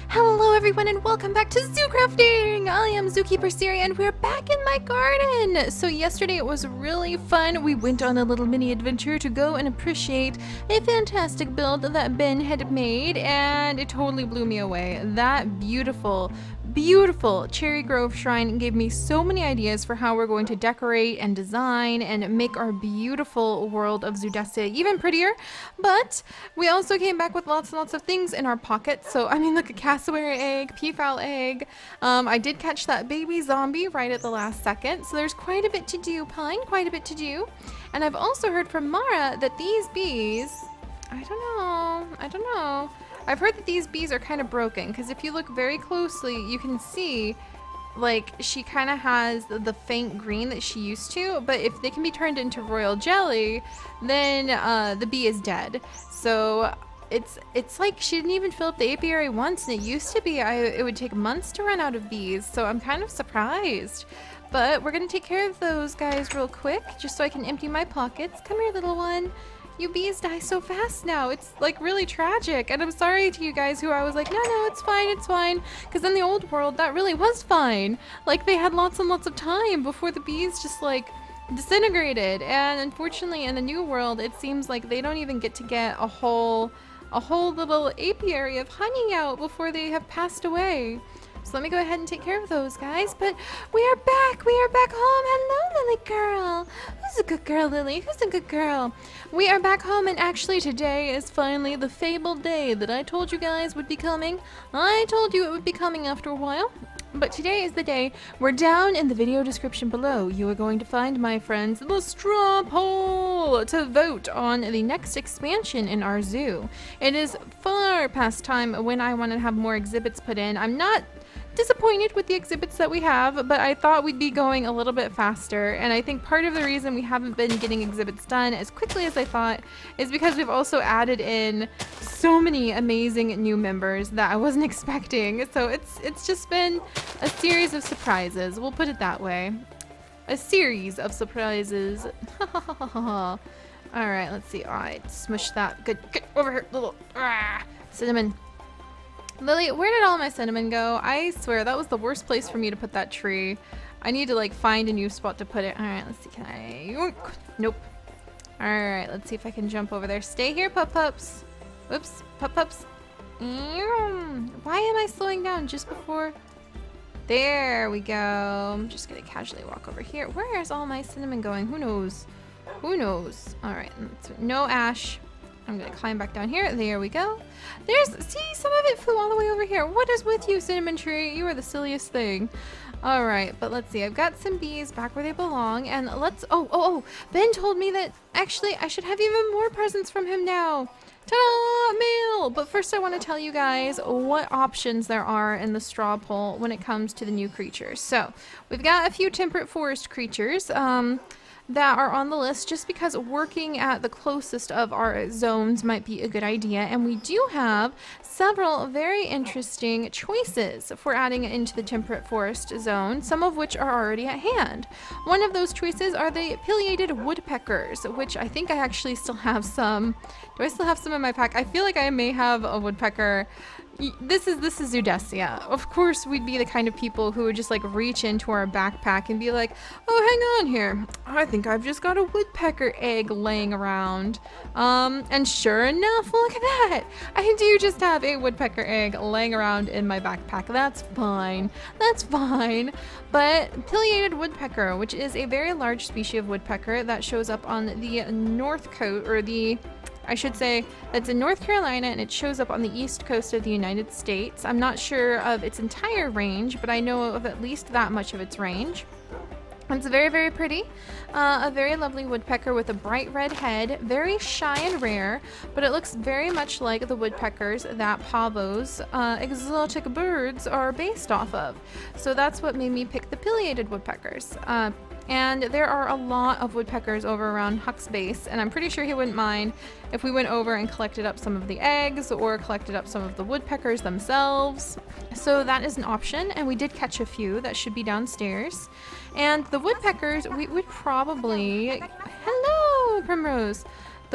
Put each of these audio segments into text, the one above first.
Hello everyone and welcome back to Zoo Crafting! I am Zookeeper Seri and we're back in my garden! So yesterday it was really fun. We went on a little mini adventure to go and appreciate a fantastic build that Ben had made, and it totally blew me away. That beautiful Cherry Grove shrine gave me so many ideas for how we're going to decorate and design and make our beautiful world of Zoodesia even prettier. But we also came back with lots and lots of things in our pockets. So I mean, look, a cassowary egg, peafowl egg. I did catch that baby zombie right at the last second. So there's quite a bit to do, Pine, quite a bit to do. And I've also heard from Mara that these bees, I don't know. I've heard that these bees are kind of broken, because if you look very closely, you can see, like, she kind of has the faint green that she used to, but if they can be turned into royal jelly, then the bee is dead. So it's like she didn't even fill up the apiary once, and it used to be it would take months to run out of bees, so I'm kind of surprised. But we're going to take care of those guys real quick, just so I can empty my pockets. Come here, little one. You bees die so fast now. It's like really tragic. And I'm sorry to you guys who I was like, no, it's fine. Because in the old world, that really was fine. Like, they had lots and lots of time before the bees just like disintegrated. And unfortunately, in the new world, it seems like they don't even get to get a whole little apiary of honey out before they have passed away. So let me go ahead and take care of those guys. But we are back home. Hello, Lily girl. Who's a good girl, Lily? Who's a good girl? We are back home, and actually today is finally the fabled day that I told you guys would be coming. I told you it would be coming after a while. But today is the day where down in the video description below, you are going to find, my friends, the straw poll to vote on the next expansion in our zoo. It is far past time when I want to have more exhibits put in. I'm not disappointed with the exhibits that we have, but I thought we'd be going a little bit faster, and I think part of the reason we haven't been getting exhibits done as quickly as I thought is because we've also added in so many amazing new members that I wasn't expecting. So it's just been a series of surprises, we'll put it that way. A series of surprises. All right, let's see. I smushed that. Good. Get over here, little cinnamon. Lily, where did all my cinnamon go? I swear that was the worst place for me to put that tree. I need to like find a new spot to put it. All right, let's see. Can I? Yoink. Nope. All right, let's see if I can jump over there. Stay here, pups. Whoops, pups. Why am I slowing down just before? There we go. I'm just gonna casually walk over here. Where is all my cinnamon going? Who knows? All right, no ash. I'm gonna climb back down here. There we go. See, some of it flew all the way over here. What is with you, cinnamon tree? You are the silliest thing. All right, but let's see. I've got some bees back where they belong, and let's. Oh! Ben told me that actually I should have even more presents from him now. Ta-da! Mail! But first, I want to tell you guys what options there are in the straw poll when it comes to the new creatures. So we've got a few temperate forest creatures. That are on the list just because working at the closest of our zones might be a good idea, and we do have several very interesting choices for adding into the temperate forest zone, some of which are already at hand. One of those choices are the pileated woodpeckers, which I think I actually still have some. Do I still have some in my pack? I feel like I may have a woodpecker. This is Zoodesia. Of course, we'd be the kind of people who would just like reach into our backpack and be like, oh, hang on here. I think I've just got a woodpecker egg laying around. And sure enough, look at that. I do just have a woodpecker egg laying around in my backpack. That's fine. But pileated woodpecker, which is a very large species of woodpecker that shows up on the north coast, or I should say that's in North Carolina, and it shows up on the east coast of the United States. I'm not sure of its entire range, but I know of at least that much of its range. It's very, very pretty. A very lovely woodpecker with a bright red head, very shy and rare, but it looks very much like the woodpeckers that Pavo's exotic birds are based off of. So that's what made me pick the pileated woodpeckers. And there are a lot of woodpeckers over around Huck's base, and I'm pretty sure he wouldn't mind if we went over and collected up some of the eggs or collected up some of the woodpeckers themselves. So that is an option, and we did catch a few that should be downstairs. And the woodpeckers, we would probably... Hello, Primrose!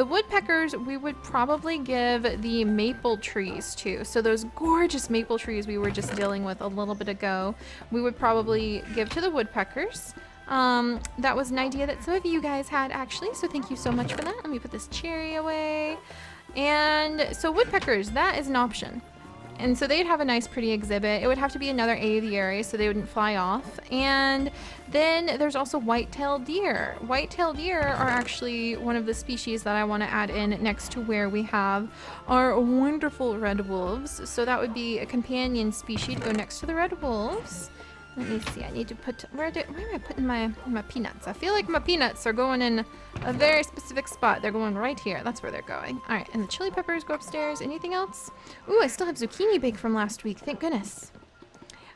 The woodpeckers we would probably give the maple trees to. So those gorgeous maple trees we were just dealing with a little bit ago, we would probably give to the woodpeckers. That was an idea that some of you guys had actually, so thank you so much for that. Let me put this cherry away. And so woodpeckers, that is an option. And so they'd have a nice pretty exhibit. It would have to be another aviary so they wouldn't fly off. And then there's also white-tailed deer. White-tailed deer are actually one of the species that I want to add in next to where we have our wonderful red wolves. So that would be a companion species to go next to the red wolves. Let me see, I need to put, where am I putting my peanuts? I feel like my peanuts are going in a very specific spot. They're going right here. That's where they're going. All right, and the chili peppers go upstairs. Anything else? Ooh, I still have zucchini baked from last week. Thank goodness.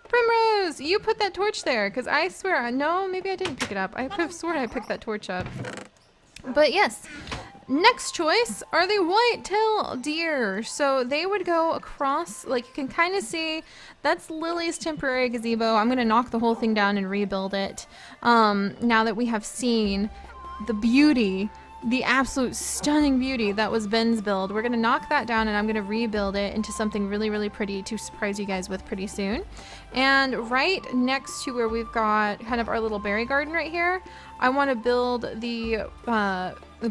Primrose, you put that torch there, because I swear, no, maybe I didn't pick it up. I could have sworn I picked that torch up. But yes. Next choice are the white-tailed deer. So they would go across, like you can kind of see, that's Lily's temporary gazebo. I'm going to knock the whole thing down and rebuild it. Now that we have seen the beauty, the absolute stunning beauty that was Ben's build, we're going to knock that down and I'm going to rebuild it into something really, really pretty to surprise you guys with pretty soon. And right next to where we've got kind of our little berry garden right here, I want to build the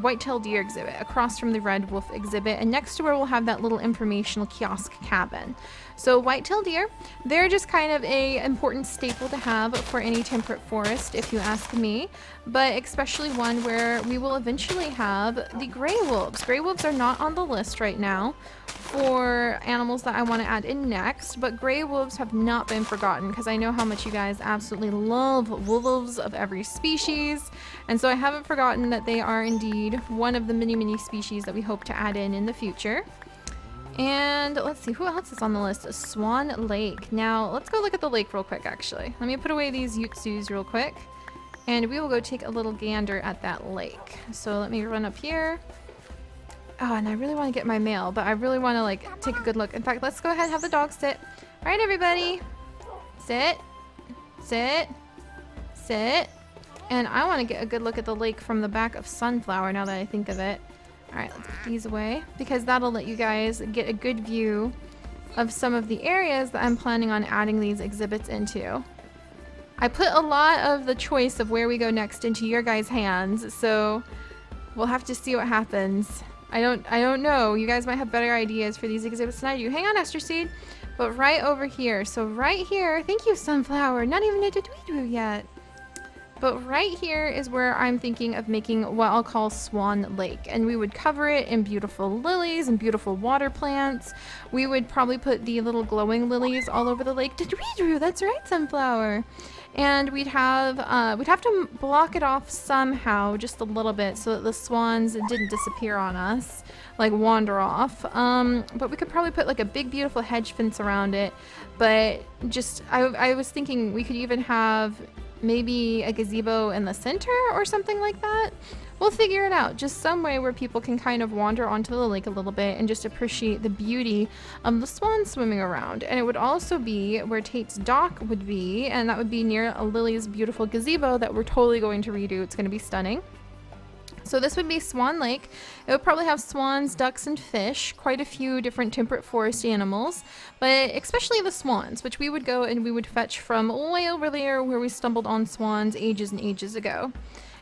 white-tailed deer exhibit across from the red wolf exhibit, and next to where we'll have that little informational kiosk cabin. So white-tailed deer, they're just kind of a important staple to have for any temperate forest, if you ask me, but especially one where we will eventually have the gray wolves. Gray wolves are not on the list right now for animals that I want to add in next, but gray wolves have not been forgotten because I know how much you guys absolutely love wolves of every species, and so I haven't forgotten that they are indeed one of the many species that we hope to add in the future. And let's see, who else is on the list? Swan Lake. Now, let's go look at the lake real quick, actually. Let me put away these Ute-Zoos real quick, and we will go take a little gander at that lake. So let me run up here. Oh, and I really want to get my mail, but I really want to, like, take a good look. In fact, let's go ahead and have the dog sit. All right, everybody. Sit. Sit. Sit. And I want to get a good look at the lake from the back of Sunflower now that I think of it. All right, let's put these away because that'll let you guys get a good view of some of the areas that I'm planning on adding these exhibits into. I put a lot of the choice of where we go next into your guys' hands, so we'll have to see what happens. I don't know. You guys might have better ideas for these exhibits than I do. Hang on, Esther Seed. But right over here. So right here. Thank you, Sunflower. Not even a doo-doo yet. But right here is where I'm thinking of making what I'll call Swan Lake. And we would cover it in beautiful lilies and beautiful water plants. We would probably put the little glowing lilies all over the lake. That's right, Sunflower. And we'd have to block it off somehow, just a little bit, so that the swans didn't disappear on us, like wander off. But we could probably put like a big, beautiful hedge fence around it. But just, I was thinking we could even have maybe a gazebo in the center or something like that. We'll figure it out. Just some way where people can kind of wander onto the lake a little bit and just appreciate the beauty of the swans swimming around. And it would also be where Tate's dock would be, and that would be near Lily's beautiful gazebo that we're totally going to redo. It's going to be stunning. So this would be Swan Lake. It would probably have swans, ducks, and fish, quite a few different temperate forest animals, but especially the swans, which we would go and we would fetch from way over there where we stumbled on swans ages and ages ago.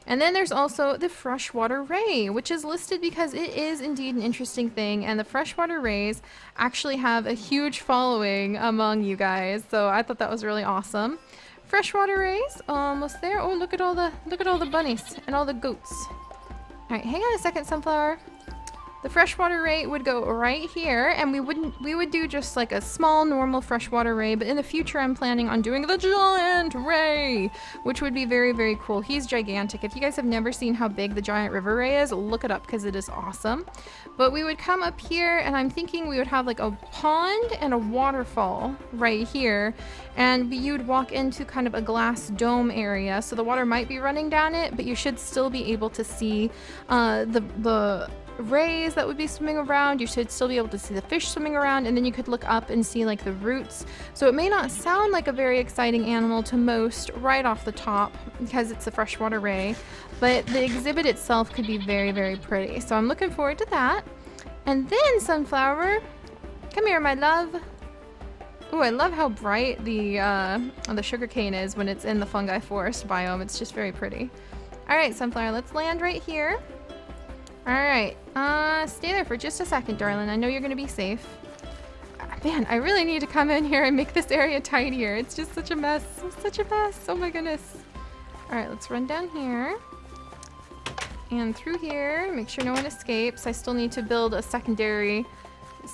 And then there's also the Freshwater Ray, which is listed because it is indeed an interesting thing, and the Freshwater Rays actually have a huge following among you guys, so I thought that was really awesome. Freshwater Rays, almost there. Oh, look at all the bunnies and all the goats. All right, hang on a second, Sunflower. The freshwater ray would go right here, and we would do just like a small normal freshwater ray, but in the future I'm planning on doing the giant ray, which would be very, very cool. He's gigantic. If you guys have never seen how big the giant river ray is, look it up because it is awesome. But we would come up here, and I'm thinking we would have like a pond and a waterfall right here, and you would walk into kind of a glass dome area, so the water might be running down it, but you should still be able to see the rays that would be swimming around. You should still be able to see the fish swimming around, and then you could look up and see like the roots. So it may not sound like a very exciting animal to most right off the top because it's a freshwater ray, but the exhibit itself could be very, very pretty. So I'm looking forward to that. And then Sunflower, come here, my love. Ooh, I love how bright the sugarcane is when it's in the fungi forest biome. It's just very pretty. All right, Sunflower, let's land right here. All right, stay there for just a second, darling. I know you're gonna be safe. Man, I really need to come in here and make this area tidier. It's just such a mess, such a mess. Oh my goodness. All right, let's run down here and through here, make sure no one escapes. I still need to build a secondary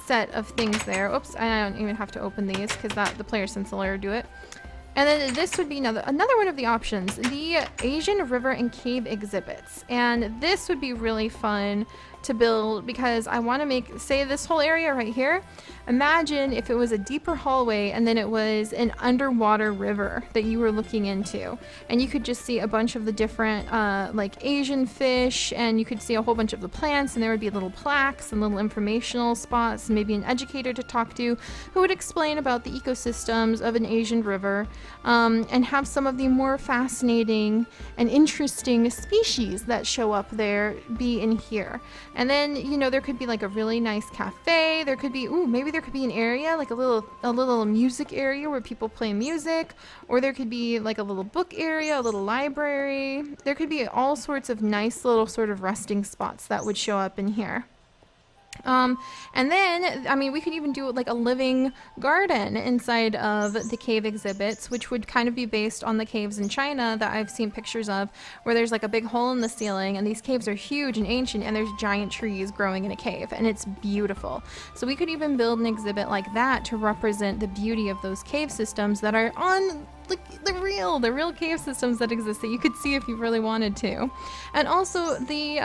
set of things there. Oops, I don't even have to open these because the player sentinel do it. And then this would be another one of the options, the Asian river and cave exhibits. And this would be really fun to build because I want to make, say, this whole area right here. Imagine if it was a deeper hallway and then it was an underwater river that you were looking into. And you could just see a bunch of the different like Asian fish, and you could see a whole bunch of the plants, and there would be little plaques and little informational spots, and maybe an educator to talk to who would explain about the ecosystems of an Asian river, and have some of the more fascinating and interesting species that show up there be in here. And then, you know, there could be like a really nice cafe. There could be, ooh, maybe there could be an area, like a little music area where people play music, or there could be like a little book area, a little library. There could be all sorts of nice little sort of resting spots that would show up in here. And then, I mean, we could even do like a living garden inside of the cave exhibits, which would kind of be based on the caves in China that I've seen pictures of, where there's like a big hole in the ceiling, and these caves are huge and ancient, and there's giant trees growing in a cave, and it's beautiful. So we could even build an exhibit like that to represent the beauty of those cave systems that are on like the real cave systems that exist that you could see if you really wanted to. And also the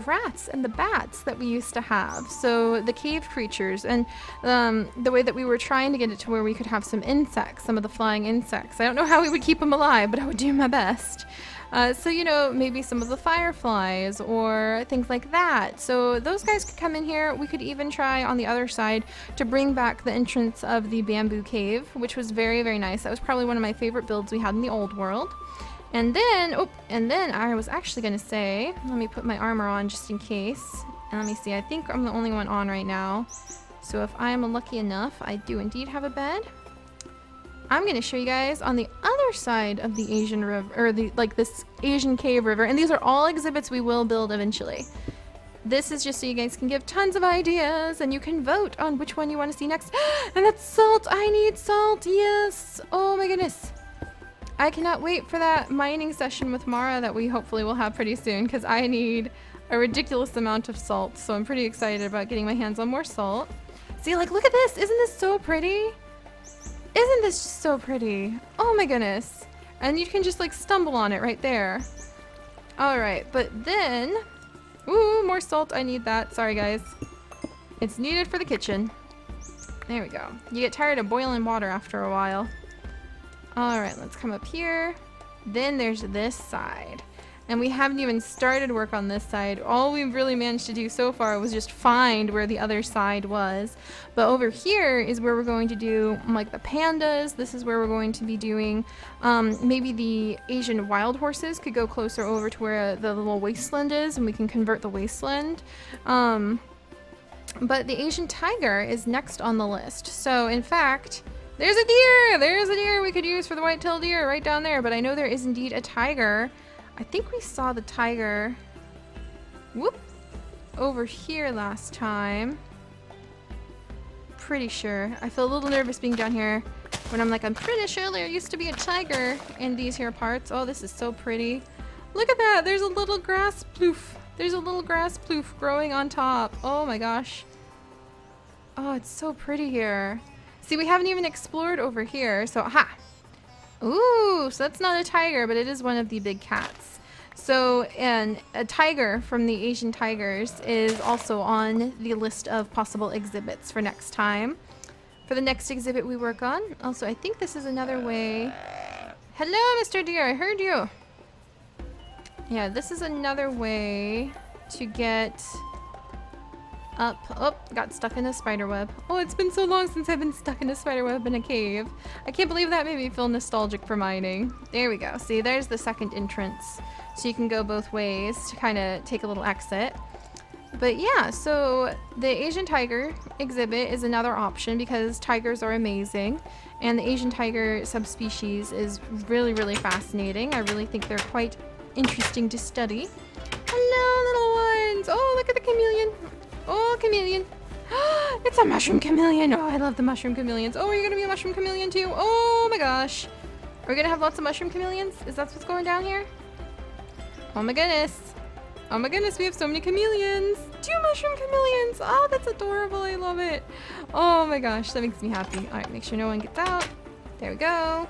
rats and the bats that we used to have. So the cave creatures, and the way that we were trying to get it to where we could have some insects, some of the flying insects. I don't know how we would keep them alive, but I would do my best. So, you know, maybe some of the fireflies or things like that. So those guys could come in here. We could even try on the other side to bring back the entrance of the bamboo cave, which was very, very nice. That was probably one of my favorite builds we had in the old world. And then, I was actually going to say, let me put my armor on just in case. And let me see, I think I'm the only one on right now. So if I am lucky enough, I do indeed have a bed. I'm going to show you guys on the other side of the Asian river, or this Asian cave river, and these are all exhibits we will build eventually. This is just so you guys can give tons of ideas, and you can vote on which one you want to see next. And that's salt! I need salt! Yes! Oh my goodness! I cannot wait for that mining session with Mara that we hopefully will have pretty soon, because I need a ridiculous amount of salt, so I'm pretty excited about getting my hands on more salt. See, like, look at this! Isn't this so pretty? Isn't this just so pretty? Oh my goodness. And you can just like stumble on it right there. Alright, but then... Ooh, more salt. I need that. Sorry guys. It's needed for the kitchen. There we go. You get tired of boiling water after a while. Alright, let's come up here. Then there's this side. And we haven't even started work on this side. All we've really managed to do so far was just find where the other side was. But over here is where we're going to do like the pandas. This is where we're going to be doing maybe the Asian wild horses could go closer over to where the little wasteland is, and we can convert the wasteland. But the Asian tiger is next on the list. So in fact, there's a deer! There's a deer we could use for the white-tailed deer right down there. But I know there is indeed a tiger. I think we saw the tiger, whoop, over here last time. Pretty sure. I feel a little nervous being down here when I'm like, I'm pretty sure there used to be a tiger in these here parts. Oh, this is so pretty. Look at that. There's a little grass ploof. There's a little grass ploof growing on top. Oh my gosh. Oh, it's so pretty here. See, we haven't even explored over here. So, aha. Ooh, so that's not a tiger, but it is one of the big cats. So, and a tiger from the Asian tigers is also on the list of possible exhibits for next time. For the next exhibit we work on. Also, I think this is another way. Hello, Mr. Deer, I heard you. Yeah, this is another way to get Up. Oh, got stuck in a spider web. Oh, it's been so long since I've been stuck in a spider web in a cave. I can't believe that made me feel nostalgic for mining. There we go. See, there's the second entrance. So you can go both ways to kind of take a little exit. But yeah, so the Asian tiger exhibit is another option because tigers are amazing. And the Asian tiger subspecies is really, really fascinating. I really think they're quite interesting to study. Hello, little ones. Oh, look at the chameleon. Oh, chameleon. It's a mushroom chameleon. Oh, I love the mushroom chameleons. Oh, are you going to be a mushroom chameleon too? Oh my gosh. Are we going to have lots of mushroom chameleons? Is that what's going down here? Oh my goodness. Oh my goodness, we have so many chameleons. 2 mushroom chameleons. Oh, that's adorable. I love it. Oh my gosh, that makes me happy. All right, make sure no one gets out. There we go.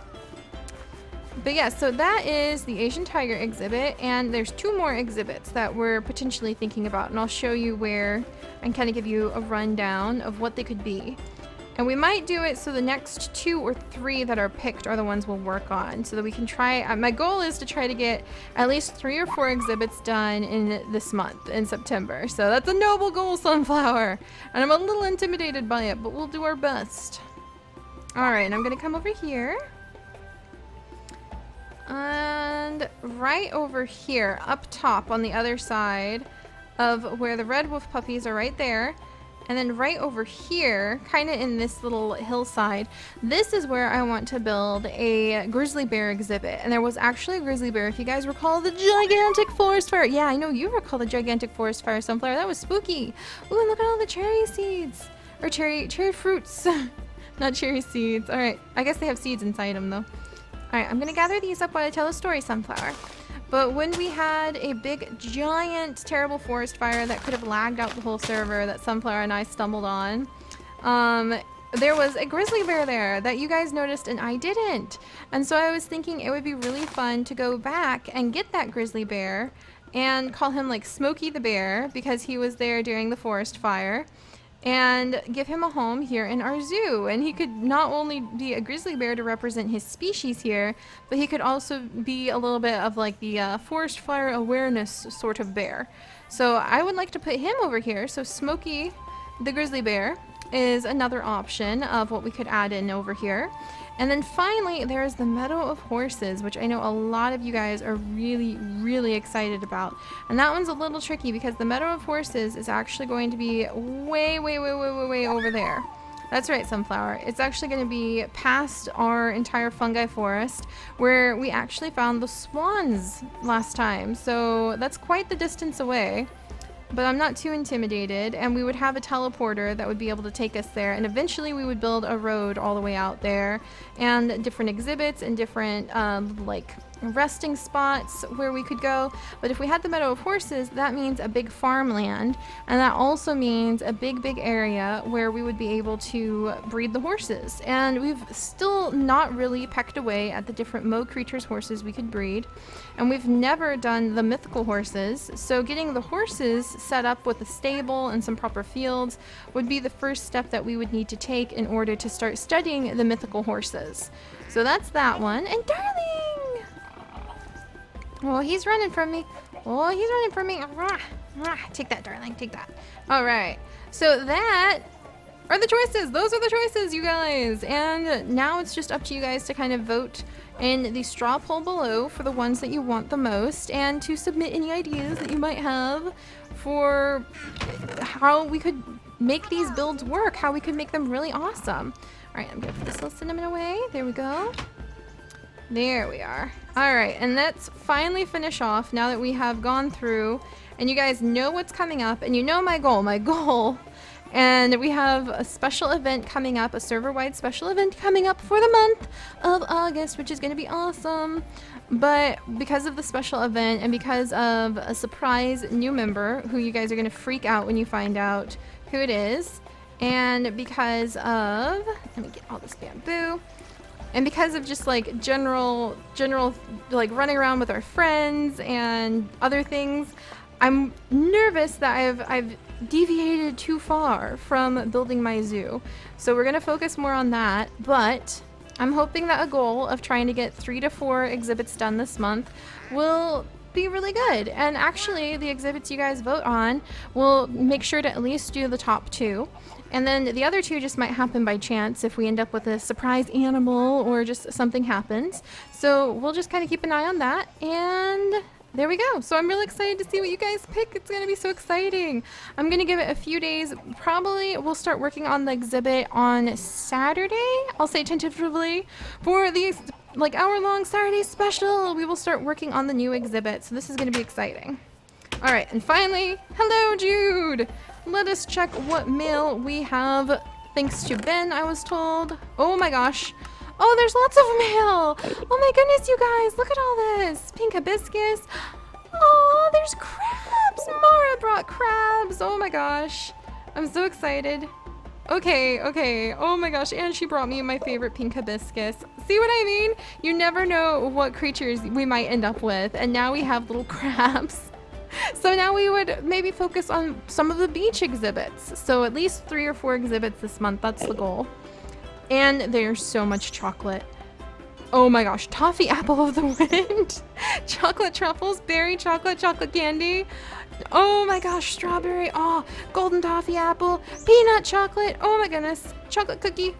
But yeah, so that is the Asian tiger exhibit, and there's 2 more exhibits that we're potentially thinking about, and I'll show you where and kind of give you a rundown of what they could be. And we might do it so the next 2 or 3 that are picked are the ones we'll work on, so that we can try. My goal is to try to get at least 3 or 4 exhibits done in this month, in September. So that's a noble goal, Sunflower, and I'm a little intimidated by it, but we'll do our best. All right, and I'm gonna come over here. And right over here, up top on the other side of where the red wolf puppies are, right there. And then right over here, kind of in this little hillside, this is where I want to build a grizzly bear exhibit. And there was actually a grizzly bear, if you guys recall, the gigantic forest fire. Yeah, I know you recall the gigantic forest fire, Sunflower. That was spooky. Ooh, and look at all the cherry seeds. Or cherry fruits. Not cherry seeds. All right, I guess they have seeds inside them, though. All right, I'm gonna gather these up while I tell a story, Sunflower. But when we had a big, giant, terrible forest fire that could have lagged out the whole server that Sunflower and I stumbled on, there was a grizzly bear there that you guys noticed and I didn't. And so I was thinking it would be really fun to go back and get that grizzly bear and call him like Smokey the Bear because he was there during the forest fire, and give him a home here in our zoo. And he could not only be a grizzly bear to represent his species here, but he could also be a little bit of like the forest fire awareness sort of bear. So I would like to put him over here. So Smokey the grizzly bear is another option of what we could add in over here. And then finally, there's the Meadow of Horses, which I know a lot of you guys are really, really excited about. And that one's a little tricky because the Meadow of Horses is actually going to be way, way, way, way, way, way over there. That's right, Sunflower. It's actually going to be past our entire fungi forest where we actually found the swans last time. So that's quite the distance away. But I'm not too intimidated, and we would have a teleporter that would be able to take us there, and eventually we would build a road all the way out there, and different exhibits and different like resting spots where we could go. But if we had the Meadow of Horses, that means a big farmland, and that also means a big area where we would be able to breed the horses. And we've still not really pecked away at the different Mo creatures horses we could breed, and we've never done the mythical horses. So getting the horses set up with a stable and some proper fields would be the first step that we would need to take in order to start studying the mythical horses. So that's that one. And Darling! Oh, he's running from me. Oh, he's running from me. Take that, Darling, take that. All right, so that are the choices. Those are the choices, you guys. And now it's just up to you guys to kind of vote in the straw poll below for the ones that you want the most, and to submit any ideas that you might have for how we could make these builds work, how we could make them really awesome. All right, I'm gonna put this little cinnamon away. There we go. There we are. All right, and let's finally finish off now that we have gone through and you guys know what's coming up and you know my goal. And we have a special event coming up, a server-wide special event coming up for the month of August, which is going to be awesome. But because of the special event and because of a surprise new member who you guys are going to freak out when you find out who it is, and because of, let me get all this bamboo, and because of just like general like running around with our friends and other things, I'm nervous that I've deviated too far from building my zoo. So we're gonna focus more on that, but I'm hoping that a goal of trying to get 3 to 4 exhibits done this month will be really good. And actually, the exhibits you guys vote on, we'll make sure to at least do the top 2. And then the other 2 just might happen by chance if we end up with a surprise animal or just something happens. So we'll just kind of keep an eye on that. And there we go. So I'm really excited to see what you guys pick. It's going to be so exciting. I'm going to give it a few days. Probably we'll start working on the exhibit on Saturday. I'll say tentatively for the like hour-long Saturday special. We will start working on the new exhibit. So this is going to be exciting. All right. And finally, hello, Jude. Let us check what mail we have. Thanks to Ben, I was told. Oh my gosh. Oh, there's lots of mail. Oh my goodness, you guys. Look at all this. Pink hibiscus. Oh, there's crabs. Mara brought crabs. Oh my gosh. I'm so excited. Okay. Oh my gosh. And she brought me my favorite pink hibiscus. See what I mean? You never know what creatures we might end up with. And now we have little crabs. So now we would maybe focus on some of the beach exhibits. So at least 3 or 4 exhibits this month. That's the goal. And there's so much chocolate. Oh my gosh, toffee apple of the wind. Chocolate truffles, berry chocolate, chocolate candy. Oh my gosh, strawberry. Oh, golden toffee apple, peanut chocolate. Oh my goodness, chocolate cookie.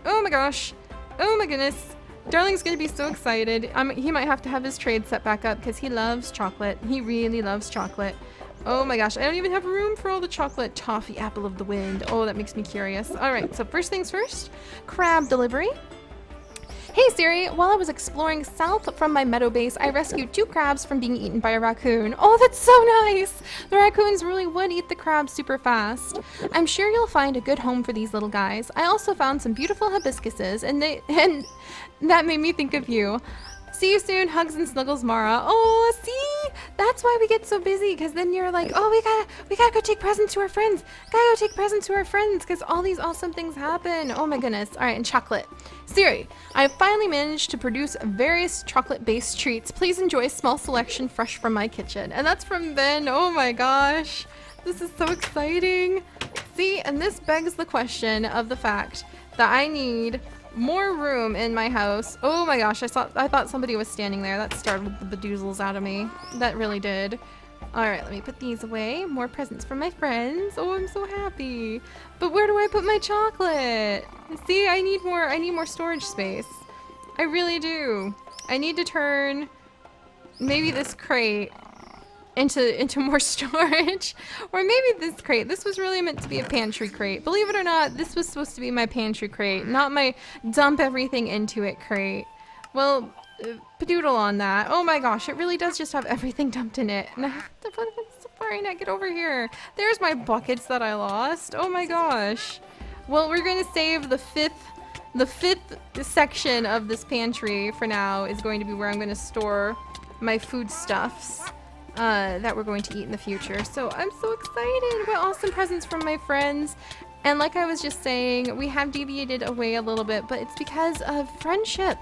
Oh my gosh. Oh my goodness. Darling's gonna be so excited. He might have to have his trade set back up because he loves chocolate. He really loves chocolate. Oh my gosh, I don't even have room for all the chocolate. Toffee apple of the wind. Oh, that makes me curious. All right, so first things first, crab delivery. Hey Seri, while I was exploring south from my meadow base, I rescued 2 crabs from being eaten by a raccoon. Oh, that's so nice! The raccoons really would eat the crabs super fast. I'm sure you'll find a good home for these little guys. I also found some beautiful hibiscuses, and that made me think of you. See you soon, hugs and snuggles, Mara. Oh, see? That's why we get so busy, because then you're like, oh, we gotta go take presents to our friends. Gotta go take presents to our friends, because all these awesome things happen. Oh my goodness. All right, and chocolate. Seri, I have finally managed to produce various chocolate-based treats. Please enjoy a small selection fresh from my kitchen. And that's from Ben. Oh my gosh. This is so exciting. See, and this begs the question of the fact that I need more room in my house. Oh my gosh, I thought somebody was standing there. That startled the bedoozles out of me. That really did. All right, let me put these away. More presents from my friends. Oh, I'm so happy. But where do I put my chocolate? See, I need more storage space. I really do. I need to turn maybe this crate into more storage, or maybe this crate. This was really meant to be a pantry crate. Believe it or not, this was supposed to be my pantry crate, not my dump everything into it crate. Well, padoodle on that. Oh my gosh, it really does just have everything dumped in it. And I have to put a safari net. Get over here. There's my buckets that I lost. Oh my gosh. Well, we're gonna save the fifth section of this pantry for now. Is going to be where I'm gonna store my foodstuffs that we're going to eat in the future. So I'm so excited. What awesome presents from my friends. And like I was just saying, we have deviated away a little bit, but it's because of friendship.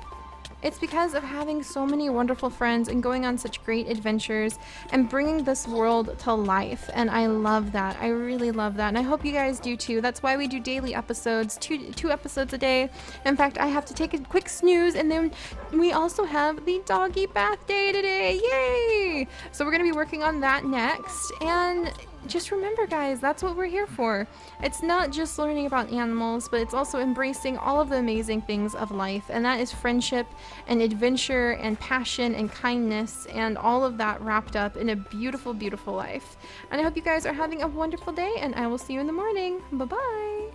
It's because of having so many wonderful friends and going on such great adventures and bringing this world to life. And I love that. I really love that. And I hope you guys do too. That's why we do daily episodes, two episodes a day. In fact, I have to take a quick snooze, and then we also have the doggy bath day today. Yay! So we're going to be working on that next. And just remember, guys, that's what we're here for. It's not just learning about animals, but it's also embracing all of the amazing things of life, and that is friendship and adventure and passion and kindness and all of that wrapped up in a beautiful, beautiful life. And I hope you guys are having a wonderful day, and I will see you in the morning. Bye-bye.